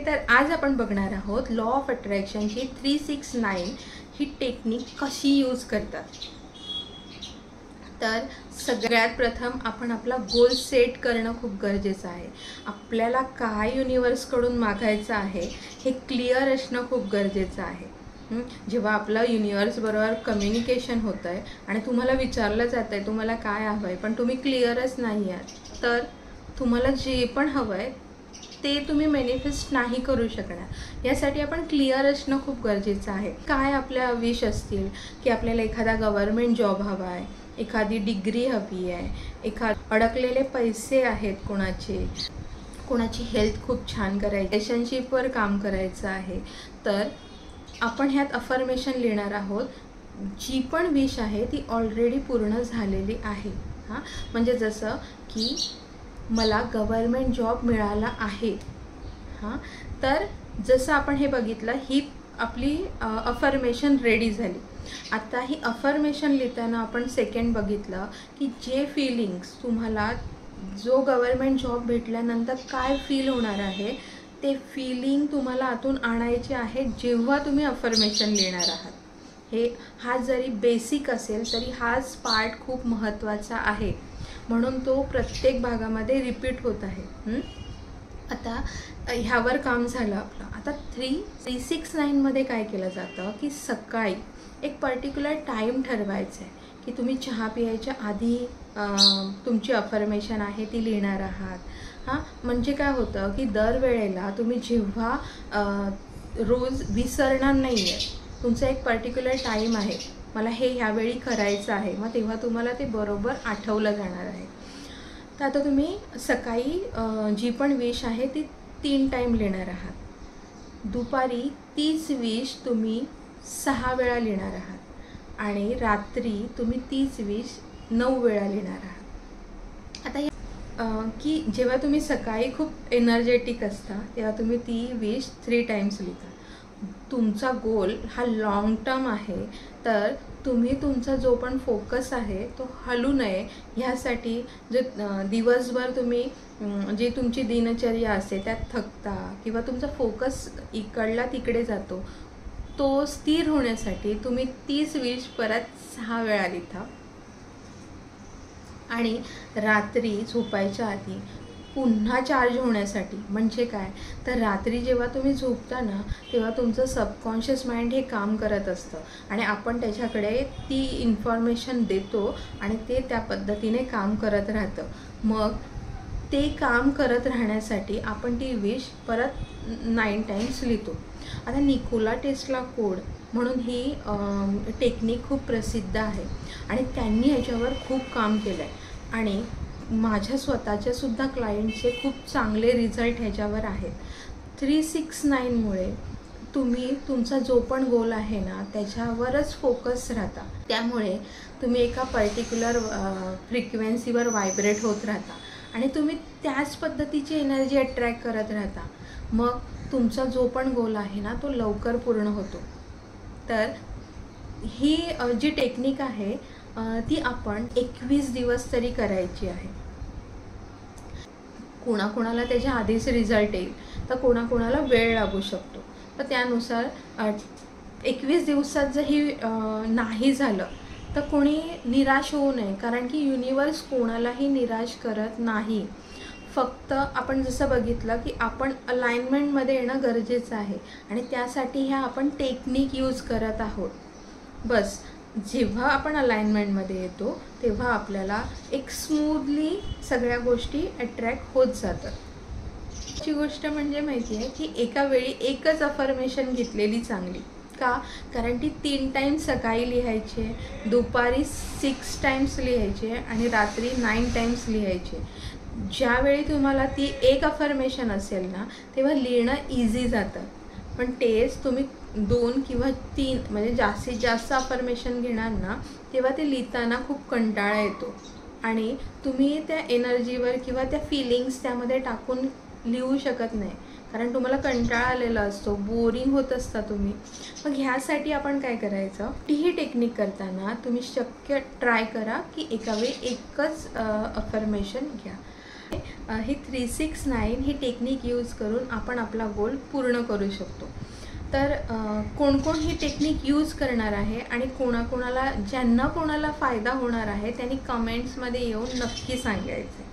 तर आज आपण बघणार आहोत लॉ ऑफ अट्रॅक्शनची 369 ही टेक्निक कशी यूज करतात। तर सगळ्यात प्रथम आपण आपला गोल सेट करणं खूप गरजेचं आहे। आपल्याला काय युनिवर्सकडून मागायचं आहे हे क्लिअर असणं खूप गरजेचं आहे। जेव्हा आपलं युनिवर्स बरोबर कम्युनिकेशन होतं आहे आणि तुम्हाला विचारलं जात आहे तुम्हाला काय हवं आहे, पण तुम्ही क्लिअरच नाही आहात, तर तुम्हाला जे पण हवं आहे ते तुम्ही मॅनिफेस्ट नाही करू शकणार। यासाठी आपण क्लिअर असणं खूप गरजेचं आहे। काय आपल्या विश असतील की आपल्याला एखादा गव्हर्नमेंट जॉब हवा आहे, एखादी डिग्री हवी आहे, अडकलेले पैसे आहेत, कोणाची हेल्थ खूप छान करायची, रिलेशनशिपवर काम करायचं आहे, तर आपण ह्यात अफर्मेशन लिहिणार आहोत। जी पण विश आहे ती ऑलरेडी पूर्ण झालेली आहे। म्हणजे जसं की मला गव्हर्नमेंट जॉब मिळाला आहे। तर जसं आपण हे बघितलं, ही आपली अफर्मेशन रेडी झाली। आता ही अफर्मेशन लिहिताना आपण सेकंड बघितलं की जे फीलिंग्स तुम्हाला जो गव्हर्नमेंट जॉब भेटल्यानंतर काय फील होणार आहे ते फीलिंग तुम्हाला आतून आणायचे आहे जेव्हा तुम्ही अफर्मेशन लिहिणार आहात। हा जरी बेसिक असेल तरी हाच पार्ट खूप महत्त्वाचा आहे, म्हणून तो प्रत्येक भागामध्ये रिपीट होत आहे। आता ह्यावर काम झालं आपलं। आता 369 मध्ये काय केलं जातं की सकाळी एक पर्टिक्युलर टाईम ठरवायचा आहे की तुम्ही चहा पियायच्या आधी तुमची अफर्मेशन आहे ती लिहिणार आहात। म्हणजे काय होतं की दरवेळेला तुम्ही जेव्हा रोज विसरणार नाही आहे, तुमचा एक पर्टिक्युलर टाईम आहे, मला हे ह्यावेळी करायचं आहे, मग तेव्हा तुम्हाला ते बरोबर आठवलं जाणार आहे। तर आता तुम्ही सकाळी जी पण विश आहे ती 3 टाईम लिहिणार आहात। दुपारी तीच विश तुम्ही 6 वेळा लिहिणार आहात आणि रात्री तुम्ही तीच विश 9 वेळा लिहिणार आहात। आता की जेव्हा तुम्ही सकाळी खूप एनर्जेटिक असता तेव्हा तुम्ही ती विश 3 टाईम्स लिहिता। तुमचा गोल हा लॉंग टर्म आहे, तर तुम्ही तुमचा जो पण फोकस आहे तो हलू नये ह्यासाठी जे दिवसभर तुम्ही जी तुमची दिनचर्या असते त्यात थकता किंवा तुमचा फोकस इकडला तिकडे जातो, तो स्थिर होण्यासाठी तुम्ही तीच विश परत 6 वेळा लिहिता आणि रात्री झोपायच्या आधी पुन्हा चार्ज होण्यासाठी। म्हणजे काय तर रात्री जेव्हा तुम्ही झोपता ना तेव्हा तुमचं सबकॉन्शियस माइंड हे काम करत असतं आणि आपण त्याच्याकडे ती इन्फॉर्मेशन देतो आणि ते त्या पद्धतीने काम करत राहतं। मग ते काम करत राहण्यासाठी आपण ती विश परत 9 टाईम्स लिहितो। आता निकोला टेस्ला कोड म्हणून ही टेक्निक खूप प्रसिद्ध आहे आणि त्यांनी याच्यावर खूप काम केलं आहे आणि माझ्या स्वतःच्या सुद्धा क्लायंटचे खूप चांगले रिझल्ट ह्याच्यावर आहेत। 369 मुळे तुम्ही तुमचा जो पण गोल आहे ना त्याच्यावरच फोकस राहता, त्यामुळे तुम्ही एका पर्टिक्युलर फ्रिक्वेन्सीवर व्हायब्रेट होत राहता आणि तुम्ही त्याच पद्धतीची एनर्जी अट्रॅक्ट करत राहता। मग तुमचा जो पण गोल आहे ना तो लवकर पूर्ण होतो। तर ही जी टेक्निक आहे ती आपण 21 दिवस तरी करायची आहे। कोणाकोणाला त्याच्या आधीच रिझल्ट येईल, तर कोणाकोणाला वेळ लागू शकतो, तर त्यानुसार 21 दिवसात जर ही नाही झालं तर कोणी निराश होऊ नये, कारण की युनिवर्स कोणालाही निराश करत नाही। फक्त आपण जसं बघितलं की आपण अलाइनमेंटमध्ये येणं गरजेचं आहे आणि त्यासाठी ह्या आपण टेक्निक यूज करत आहोत। बस जेव्हा आपण अलाइनमेंटमध्ये येतो तेव्हा आपल्याला एक स्मूथली सगळ्या गोष्टी अट्रॅक्ट होत जातात। ची गोष्ट म्हणजे माहिती आहे की एका वेळी एकच अफर्मेशन घेतलेली चांगली का, कारण ती 3 टाईम्स सकाळी लिहायचे, दुपारी 6 टाईम्स लिहायचे आणि रात्री 9 टाईम्स लिहायचे। ज्यावेळी तुम्हाला ती एक अफर्मेशन असेल ना तेव्हा लिहिणं इझी जातं, पण तेच तुम्ही 2 किंवा 3 म्हणजे जास्तीत जास्त अफर्मेशन घेणार ना तेव्हा ते लिहिताना खूप कंटाळा येतो आणि तुम्ही त्या एनर्जीवर किंवा त्या फिलिंग्स त्यामध्ये टाकून लिहू शकत नाही, कारण तुम्हाला कंटाळा आलेला असतो, बोरिंग होत असता तुम्ही। मग ह्यासाठी आपण काय करायचं, ही टेक्निक करताना तुम्ही शक्य ट्राय करा की एका वेळी एकच अफर्मेशन घ्या ही 369 ही टेक्निक यूज करून आपण आपला गोल पूर्ण करू शकतो। तर कोण कोण ही टेक्निक यूज करणार आहे आणि ज्यांना कोणाला फायदा होणार आहे त्यांनी कमेंट्समध्ये येऊन नक्की सांगायचे।